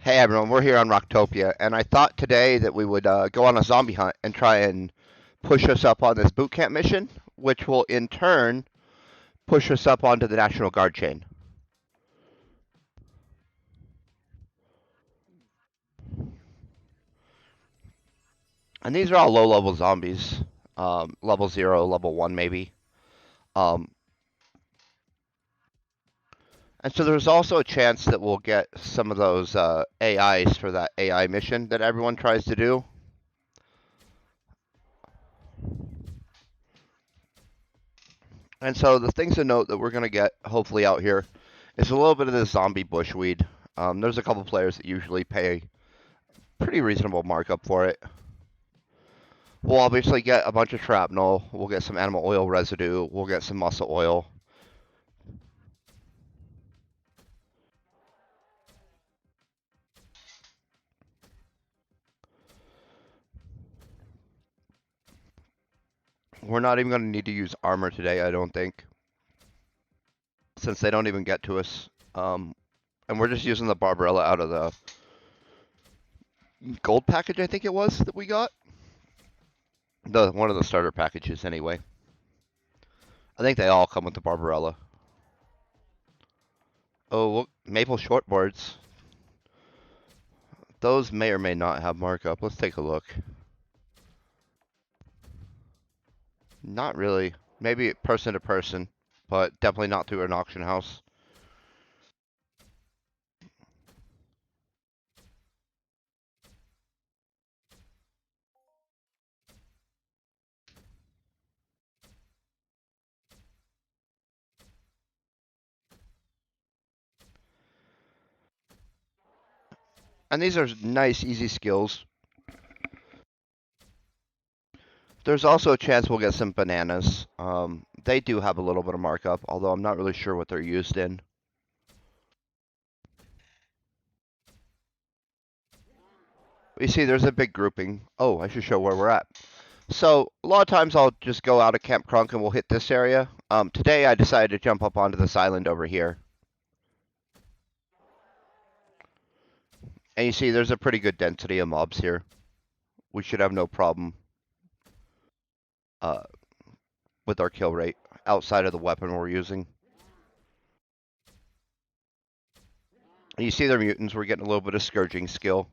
Hey everyone, we're here on Rocktopia, and I thought today that we would go on a zombie hunt and try and push us up on this boot camp mission, which will in turn push us up onto the National Guard chain. And these are all low-level zombies, level 0, level 1 maybe. Um, and so there's also a chance that we'll get some of those AIs for that AI mission that everyone tries to do. And so the things to note that we're going to get hopefully out here is a little bit of this zombie bushweed. There's a couple players that usually pay pretty reasonable markup for it. We'll obviously get a bunch of shrapnel. We'll get some animal oil residue. We'll get some muscle oil. We're not even going to need to use armor today, I don't think, since they don't even get to us. And we're just using the Barbarella out of the gold package, I think it was, that we got. One of the starter packages, anyway. I think they all come with the Barbarella. Oh, look, maple shortboards. Those may or may not have markup. Let's take a look. Not really. Maybe person to person, but definitely not through an auction house. And these are nice, easy skills. There's also a chance we'll get some bananas. They do have a little bit of markup, although I'm not really sure what they're used in. You see, there's a big grouping. Oh, I should show where we're at. So, a lot of times I'll just go out of Camp Crunk and we'll hit this area. Today I decided to jump up onto this island over here. And you see, there's a pretty good density of mobs here. We should have no problem uh, with our kill rate outside of the weapon we're using. And you see their mutants, we're getting a little bit of scourging skill.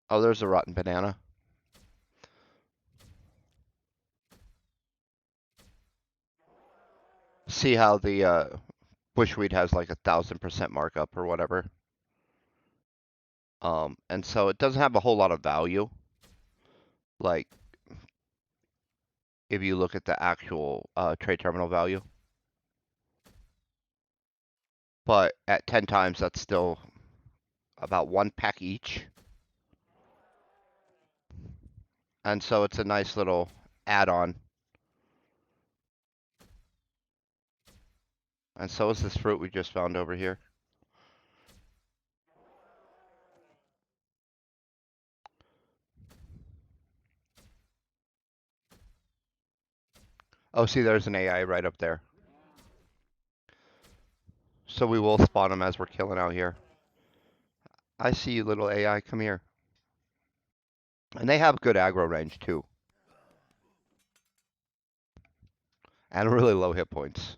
Oh, there's a rotten banana. See how the bushweed has like 1,000% markup or whatever. And so it doesn't have a whole lot of value. Like, if you look at the actual trade terminal value. But at 10 times, that's still about 1 pack each. And so it's a nice little add-on. And so is this fruit we just found over here. Oh, see, there's an AI right up there. So we will spawn them as we're killing out here. I see you, little AI. Come here. And they have good aggro range, too. And really low hit points.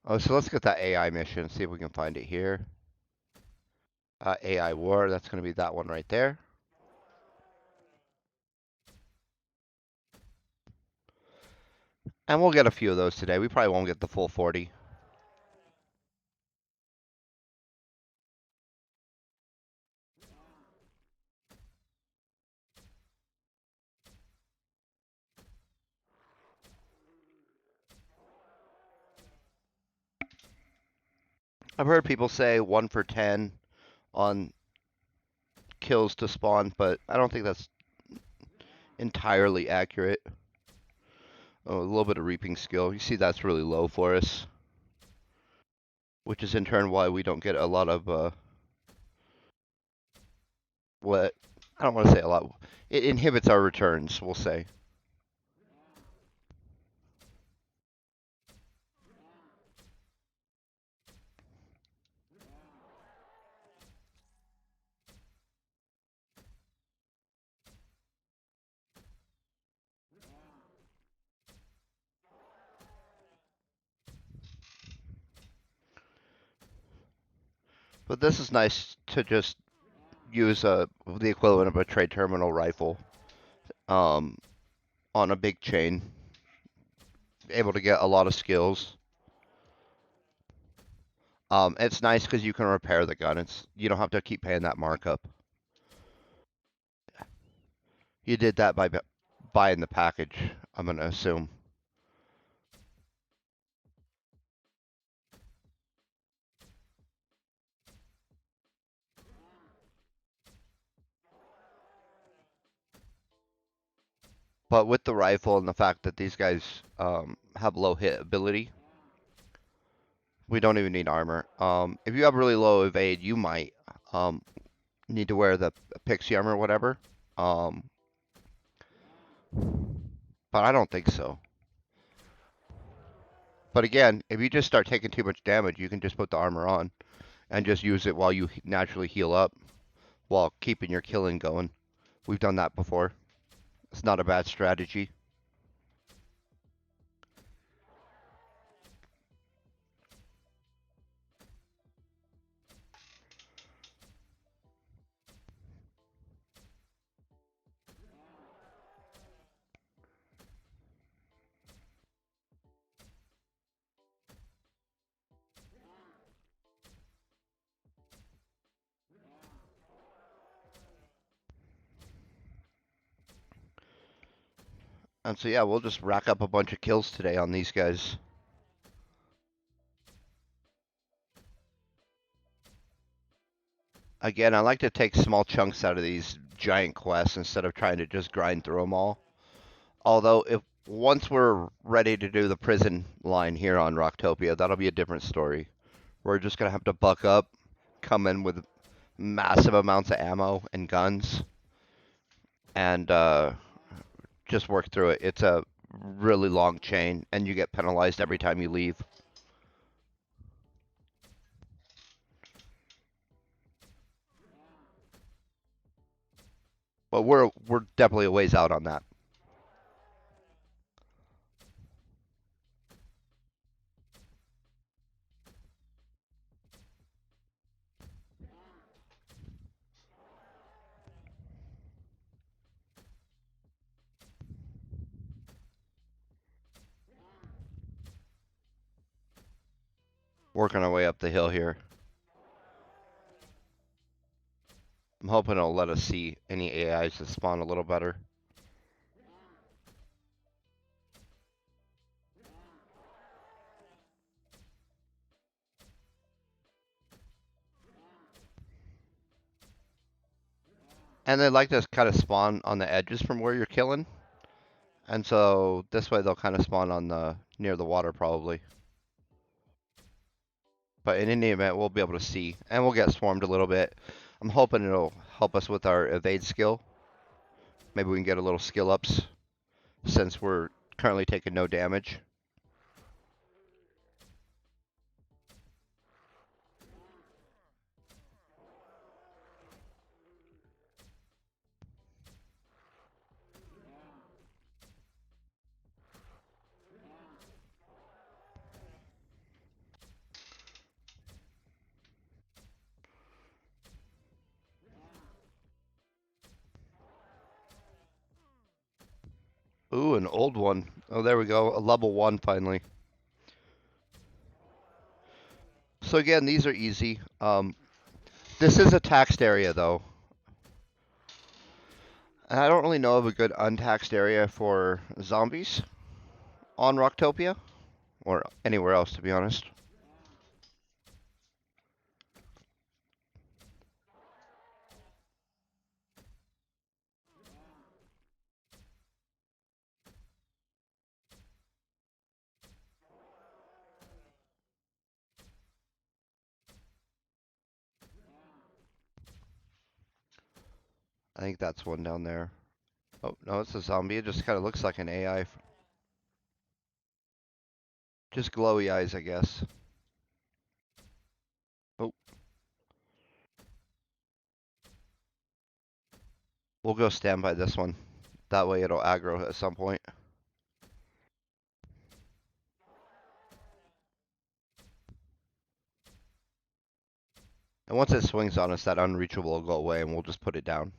Oh, so let's get that AI mission, see if we can find it here. AI War, that's going to be that one right there. And we'll get a few of those today. We probably won't get the full 40. I've heard people say 1 for 10 on kills to spawn, but I don't think that's entirely accurate. Oh, a little bit of reaping skill. You see that's really low for us. Which is in turn why we don't get a lot of what I don't want to say a lot. It inhibits our returns, we'll say. But this is nice to just use the equivalent of a trade terminal rifle um, on a big chain. Able to get a lot of skills. It's nice because you can repair the gun. You don't have to keep paying that markup. You did that by buying the package, I'm gonna assume. But with the rifle and the fact that these guys have low hit ability, we don't even need armor. If you have really low evade, you might need to wear the pixie armor or whatever. Um, but I don't think so. But again, if you just start taking too much damage, you can just put the armor on and just use it while you naturally heal up while keeping your killing going. We've done that before. It's not a bad strategy. And so yeah, we'll just rack up a bunch of kills today on these guys. Again, I like to take small chunks out of these giant quests instead of trying to just grind through them all. Although, if once we're ready to do the prison line here on Rocktopia, that'll be a different story. We're just gonna have to buck up, come in with massive amounts of ammo and guns, and just work through it. It's a really long chain, and you get penalized every time you leave. But we're definitely a ways out on that. Working our way up the hill here. I'm hoping it'll let us see any AIs that spawn a little better. And they like to kind of spawn on the edges from where you're killing. And so this way they'll kind of spawn on the near the water probably. But in any event, we'll be able to see. And we'll get swarmed a little bit. I'm hoping it'll help us with our evade skill. Maybe we can get a little skill ups since we're currently taking no damage. Ooh, an old one. Oh, there we go. A level 1 finally. So again, these are easy. This is a taxed area though. And I don't really know of a good untaxed area for zombies on Rocktopia. Or anywhere else, to be honest. I think that's one down there. Oh, no, it's a zombie. It just kind of looks like an AI. Just glowy eyes, I guess. Oh, we'll go stand by this one. That way it'll aggro at some point. And once it swings on us, that unreachable will go away and we'll just put it down.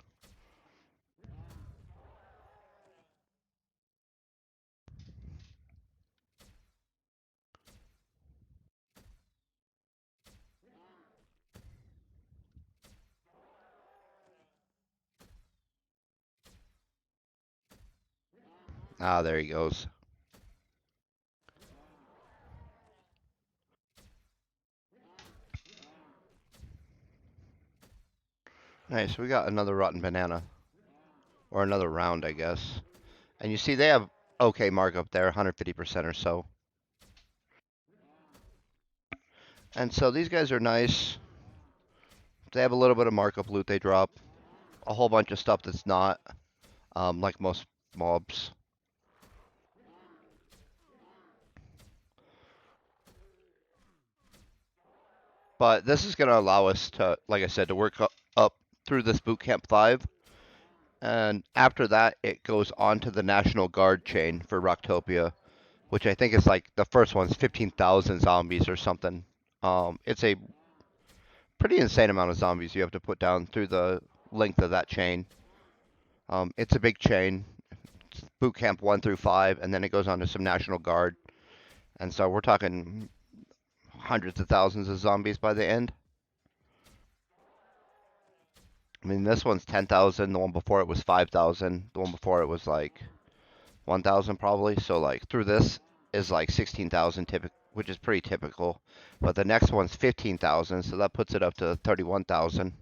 Ah, there he goes. Nice, we got another rotten banana. Or another round, I guess. And you see they have okay markup there, 150% or so. And so these guys are nice. They have a little bit of markup loot they drop. A whole bunch of stuff that's not, like most mobs. But this is going to allow us to, like I said, to work up through this boot camp 5. And after that, it goes on to the National Guard chain for Rocktopia, which I think is like the first one's 15,000 zombies or something. It's a pretty insane amount of zombies you have to put down through the length of that chain. It's a big chain. It's boot camp 1 through 5, and then it goes on to some National Guard. And so we're talking hundreds of thousands of zombies by the end. I mean, this one's 10,000. The one before it was 5,000. The one before it was like 1,000 probably. So like through this is like 16,000 typical, which is pretty typical. But the next one's 15,000, so that puts it up to 31,000.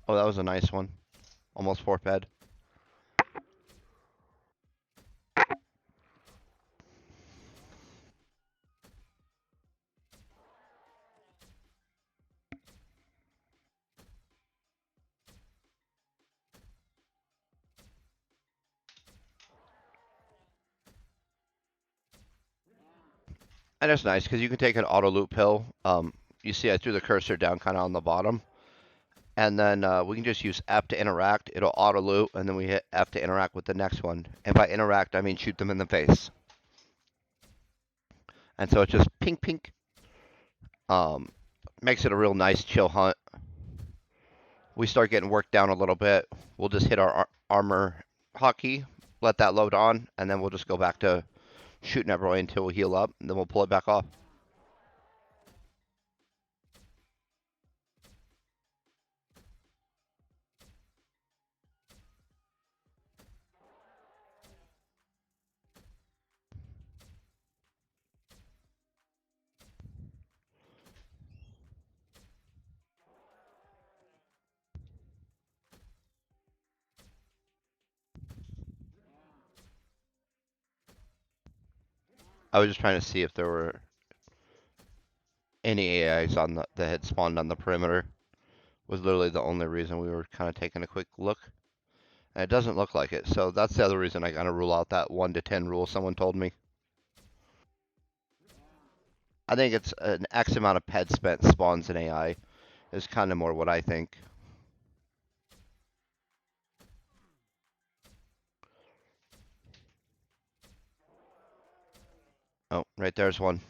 Oh, that was a nice one. Almost 4 bed. And it's nice because you can take an auto loop pill. You see I threw the cursor down kind of on the bottom. And then we can just use F to interact. It'll auto loop, and then we hit F to interact with the next one. And by interact, I mean shoot them in the face. And so it's just pink, pink. Makes it a real nice chill hunt. We start getting worked down a little bit. We'll just hit our armor hotkey, let that load on, and then we'll just go back to shooting everyone until we heal up, and then we'll pull it back off. I was just trying to see if there were any AIs on that had spawned on the perimeter. Was literally the only reason we were kind of taking a quick look. And it doesn't look like it, so that's the other reason I kind of rule out that 1 to 10 rule someone told me. I think it's an X amount of ped spent spawns an AI is kind of more what I think. Oh, right there's one.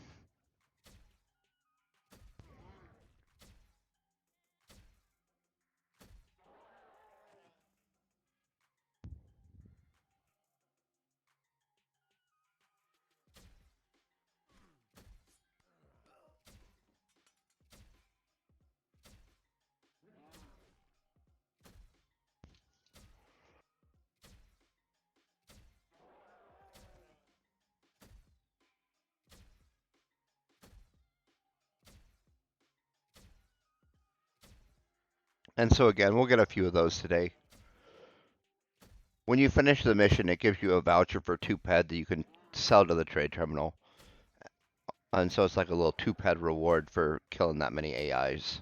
And so again, we'll get a few of those today. When you finish the mission, it gives you a voucher for 2 ped that you can sell to the trade terminal. And so it's like a little 2-ped reward for killing that many AIs.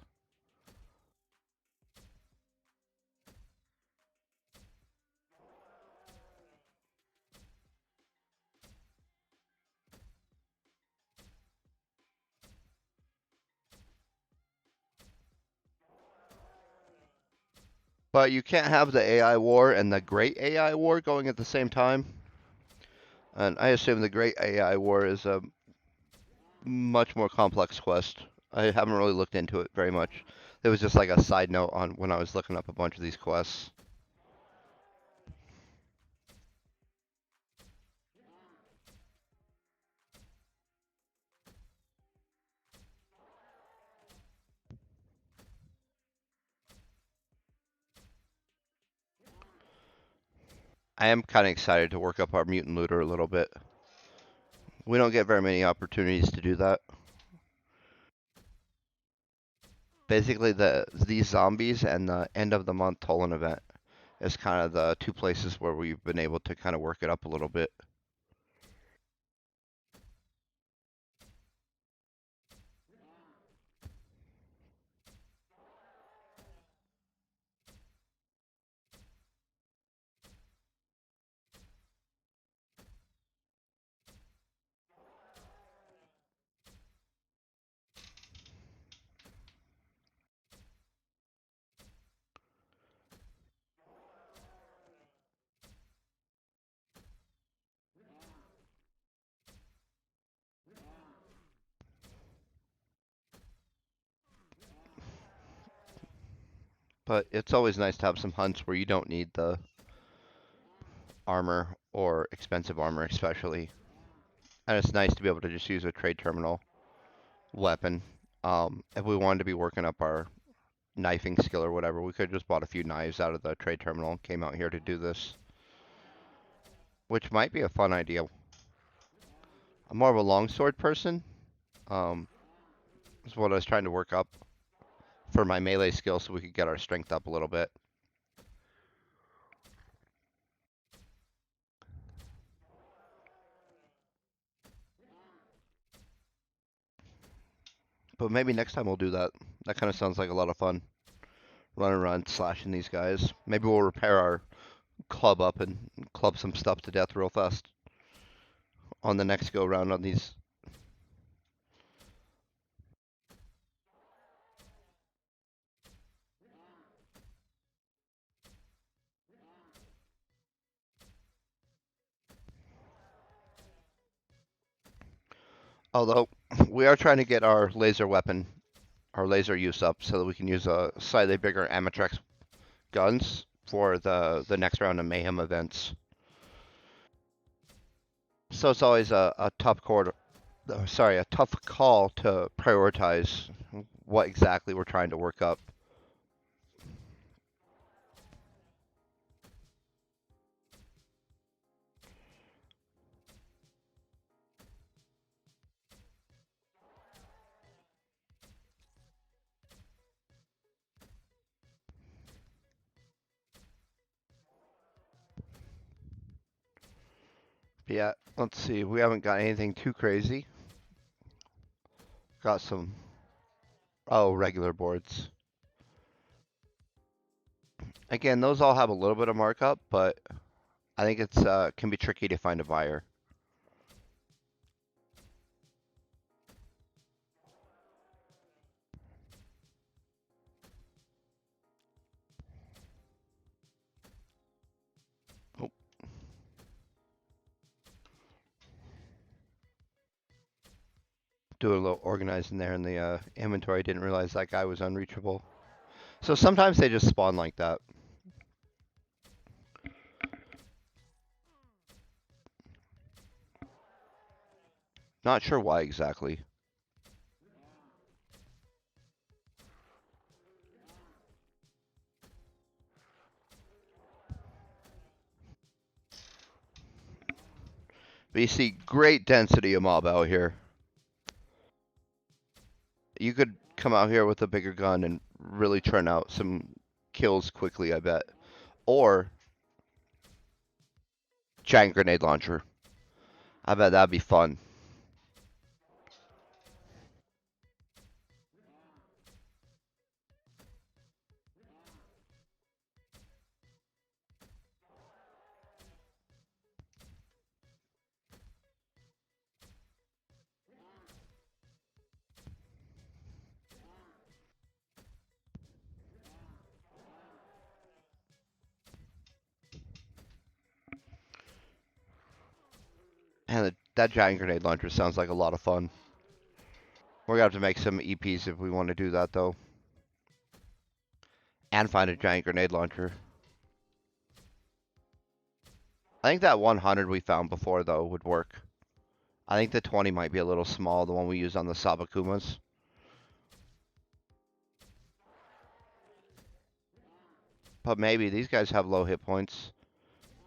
But you can't have the AI war and the Great AI War going at the same time. And I assume the Great AI War is a much more complex quest. I haven't really looked into it very much. It was just like a side note on when I was looking up a bunch of these quests. I am kind of excited to work up our mutant looter a little bit. We don't get very many opportunities to do that. Basically, these zombies and the end of the month Tolan event is kind of the two places where we've been able to kind of work it up a little bit. But it's always nice to have some hunts where you don't need the armor or expensive armor, especially. And it's nice to be able to just use a trade terminal weapon. If we wanted to be working up our knifing skill or whatever, we could have just bought a few knives out of the trade terminal and came out here to do this, which might be a fun idea. I'm more of a longsword person. Um, is what I was trying to work up for my melee skill so we could get our strength up a little bit. But maybe next time we'll do that. That kind of sounds like a lot of fun. Running around slashing these guys. Maybe we'll repair our club up and club some stuff to death real fast on the next go round on these. Although we are trying to get our laser weapon, our laser use up so that we can use a slightly bigger Amatrex guns for the next round of mayhem events. So it's always a tough a tough call to prioritize what exactly we're trying to work up. Yeah, let's see. We haven't got anything too crazy. Got some, regular boards. Again, those all have a little bit of markup, but I think it's can be tricky to find a buyer. Oh, do a little organizing there in the inventory. Didn't realize that guy was unreachable. So sometimes they just spawn like that. Not sure why exactly. But you see great density of mob out here. You could come out here with a bigger gun and really churn out some kills quickly, I bet. Or giant grenade launcher. I bet that'd be fun. That giant grenade launcher sounds like a lot of fun. We're gonna have to make some EPs if we want to do that though. And find a giant grenade launcher. I think that 100 we found before though would work. I think the 20 might be a little small, the one we used on the Sabakumas. But maybe these guys have low hit points.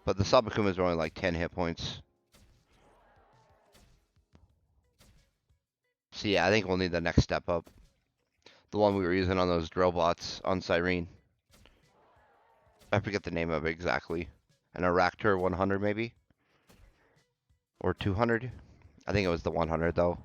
But the Sabakumas are only like 10 hit points. So yeah, I think we'll need the next step up. The one we were using on those drill bots on Cyrene. I forget the name of it exactly. An Aractor 100 maybe? Or 200? I think it was the 100 though.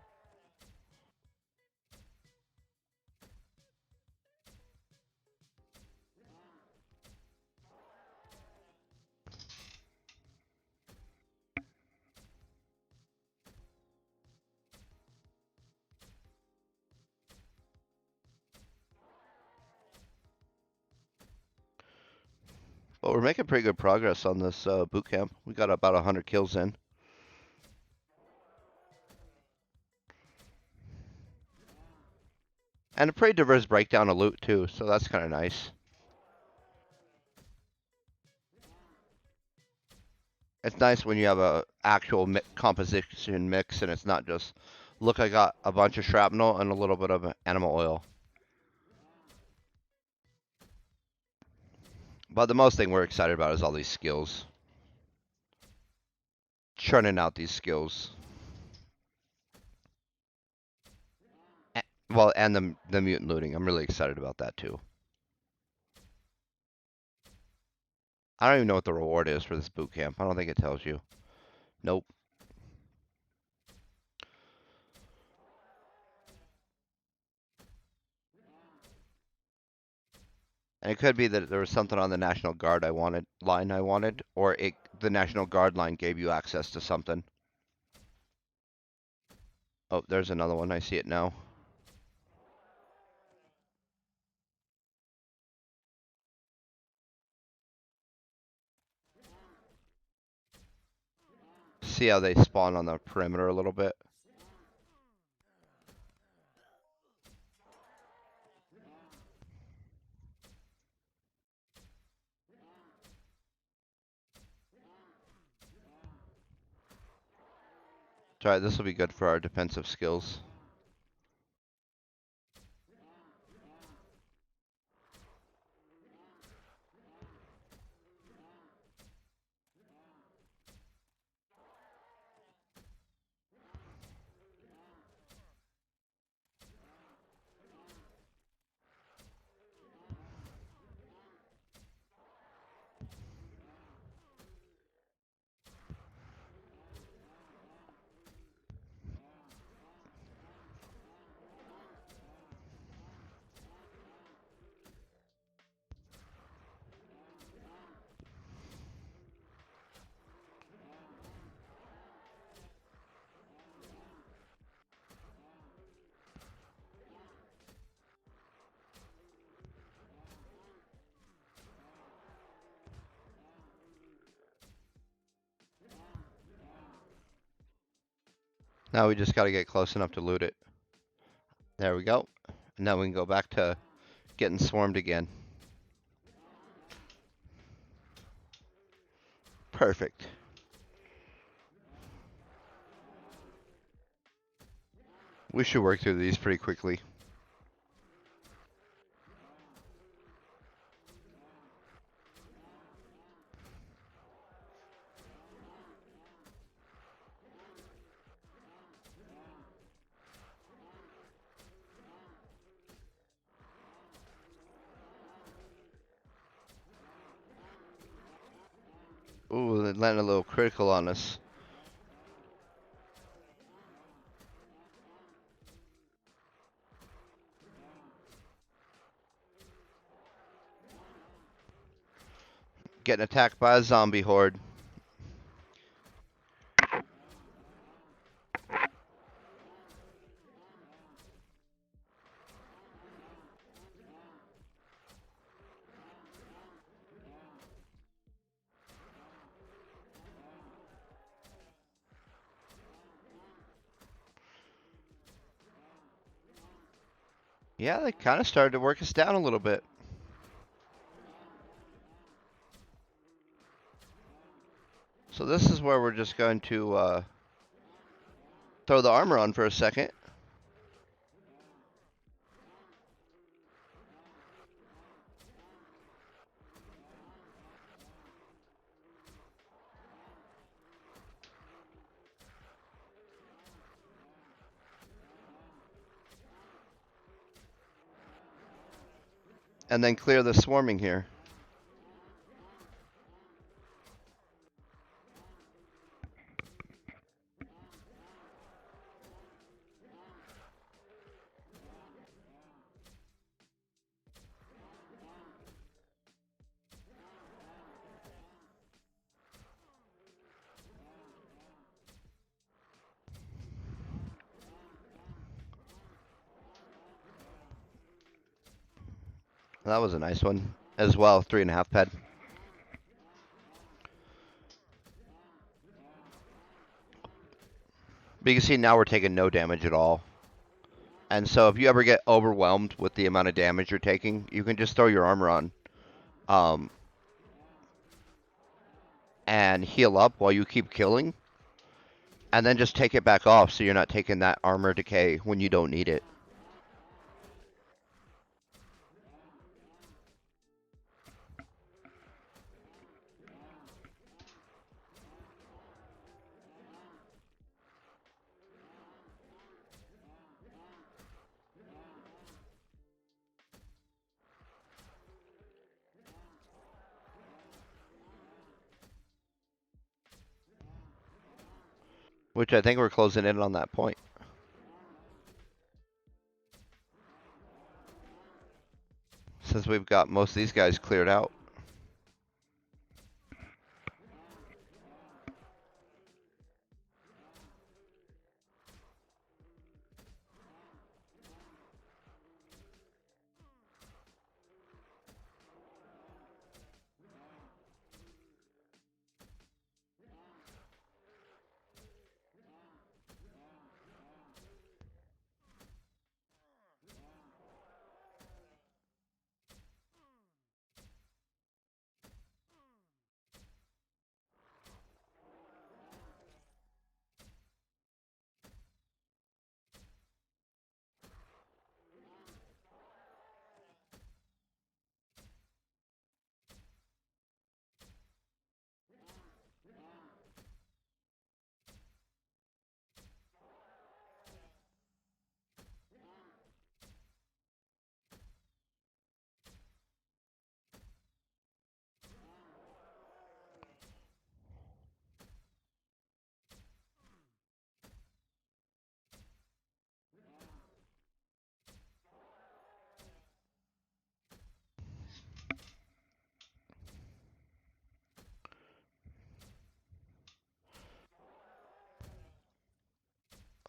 But we're making pretty good progress on this boot camp. We got about 100 kills in. And a pretty diverse breakdown of loot too, so that's kind of nice. It's nice when you have a actual composition mix and it's not just, look, I got a bunch of shrapnel and a little bit of animal oil. But the most thing we're excited about is all these skills. Churning out these skills. Well, and the mutant looting. I'm really excited about that too. I don't even know what the reward is for this boot camp. I don't think it tells you. Nope. And it could be that there was something on the National Guard line I wanted, or the National Guard line gave you access to something. Oh, there's another one. I see it now. See how they spawn on the perimeter a little bit? Alright, this will be good for our defensive skills. Now we just gotta get close enough to loot it. There we go. And now we can go back to getting swarmed again. Perfect. We should work through these pretty quickly. Ooh, they landed a little critical on us. Getting attacked by a zombie horde. Yeah, they kind of started to work us down a little bit. So this is where we're just going to throw the armor on for a second. And then clear the swarming here. That was a nice one as well, 3.5 ped. But you can see now we're taking no damage at all. And so if you ever get overwhelmed with the amount of damage you're taking, you can just throw your armor on and heal up while you keep killing. And then just take it back off so you're not taking that armor decay when you don't need it. Which I think we're closing in on that point. Since we've got most of these guys cleared out.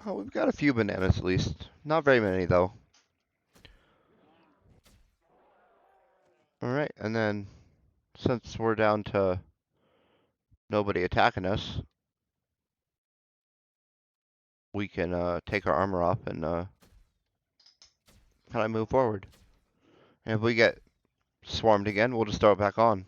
Oh, we've got a few bananas at least. Not very many though. Alright, and then since we're down to nobody attacking us, we can take our armor off and kind of move forward. And if we get swarmed again, we'll just throw it back on.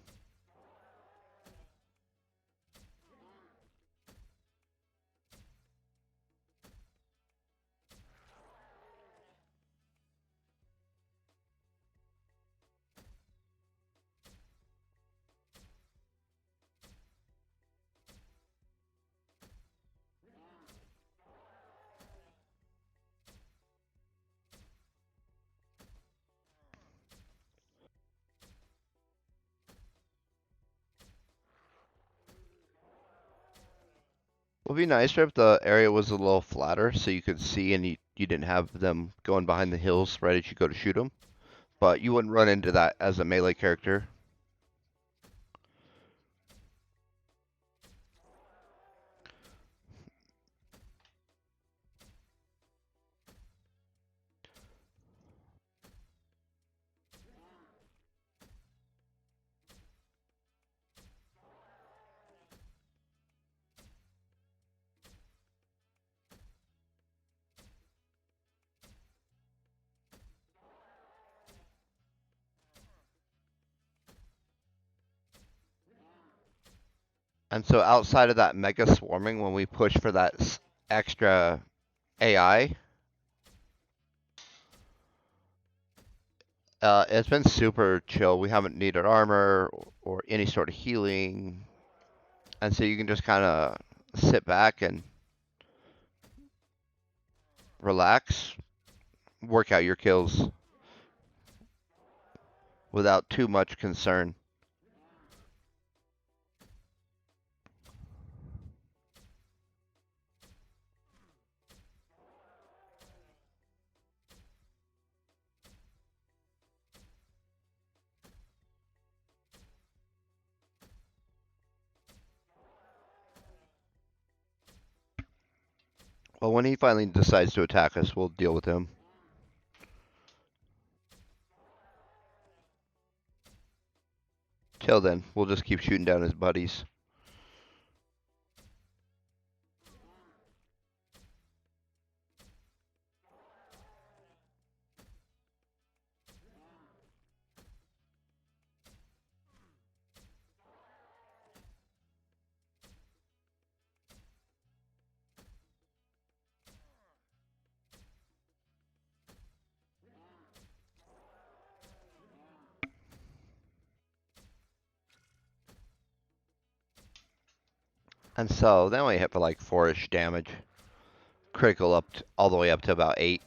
It would be nicer if the area was a little flatter so you could see and you didn't have them going behind the hills right as you go to shoot them. But you wouldn't run into that as a melee character. And so outside of that mega swarming, when we push for that extra AI, it's been super chill. We haven't needed armor or any sort of healing. And so you can just kind of sit back and relax, work out your kills without too much concern. Well, when he finally decides to attack us, we'll deal with him. Till then, we'll just keep shooting down his buddies. And so then we hit for like 4-ish damage. Critical up all the way up to about 8.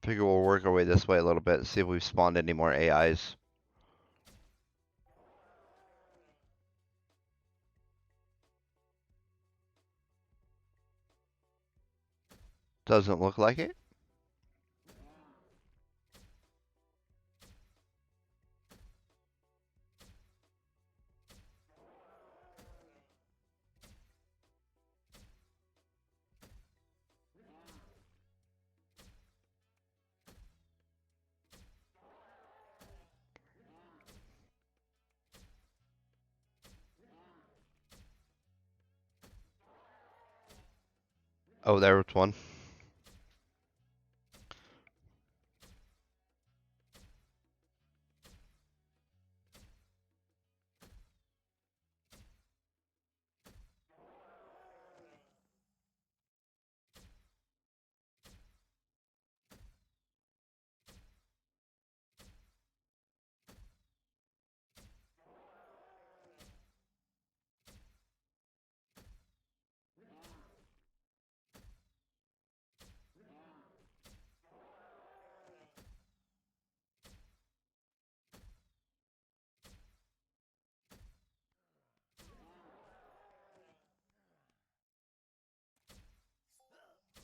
Figure we'll work our way this way a little bit, see if we've spawned any more AIs. Doesn't look like it. Oh, there was one.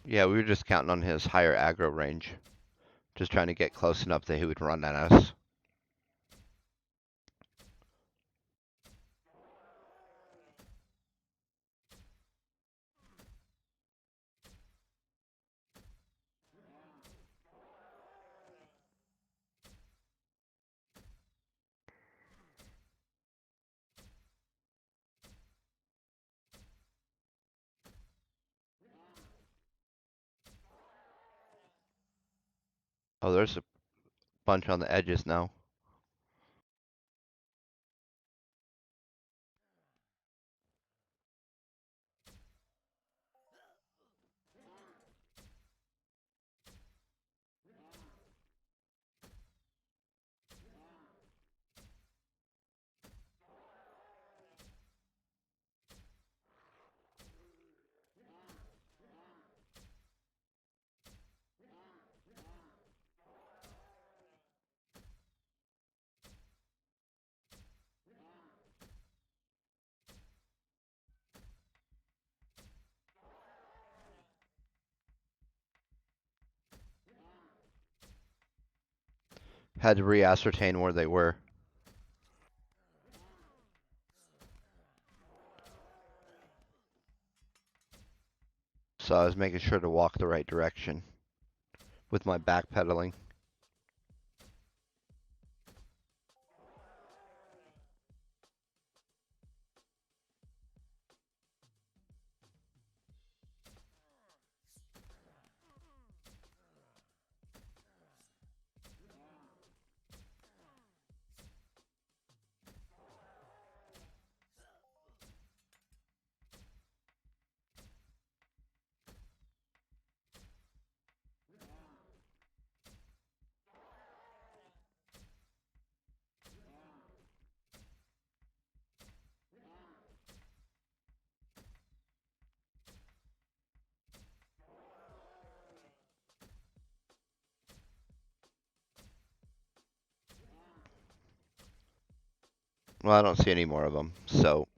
Yeah, we were just counting on his higher aggro range. Just trying to get close enough that he would run at us. Oh, there's a bunch on the edges now. Had to re-ascertain where they were. So I was making sure to walk the right direction with my backpedaling. Well, I don't see any more of them, so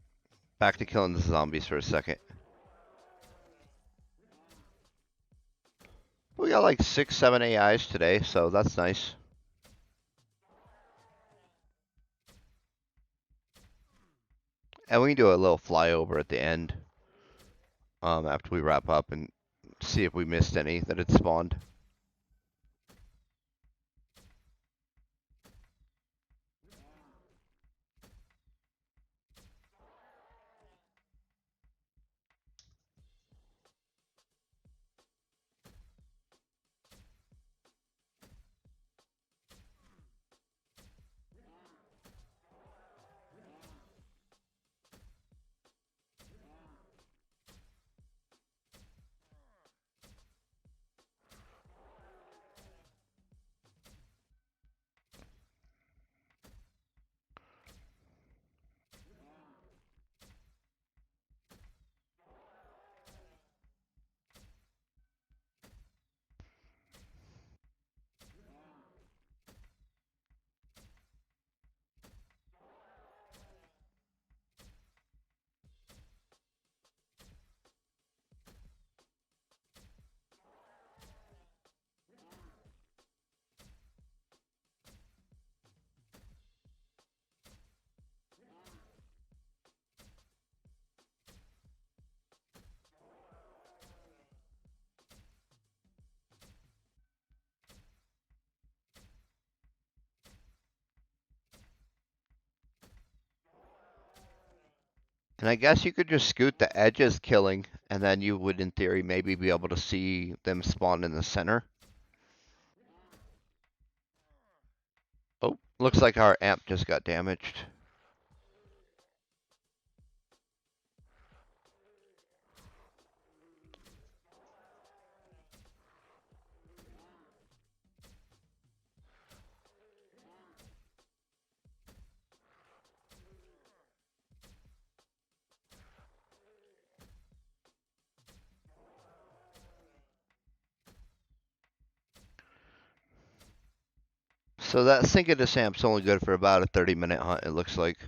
back to killing the zombies for a second. We got like 6, 7 AIs today, so that's nice. And we can do a little flyover at the end after we wrap up and see if we missed any that had spawned. And I guess you could just scoot the edges killing, and then you would, in theory, maybe be able to see them spawn in the center. Oh, looks like our amp just got damaged. So that Syncadus amp's only good for about a 30-minute hunt, it looks like.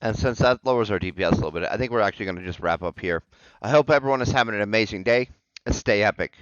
And since that lowers our DPS a little bit, I think we're actually going to just wrap up here. I hope everyone is having an amazing day, and stay epic.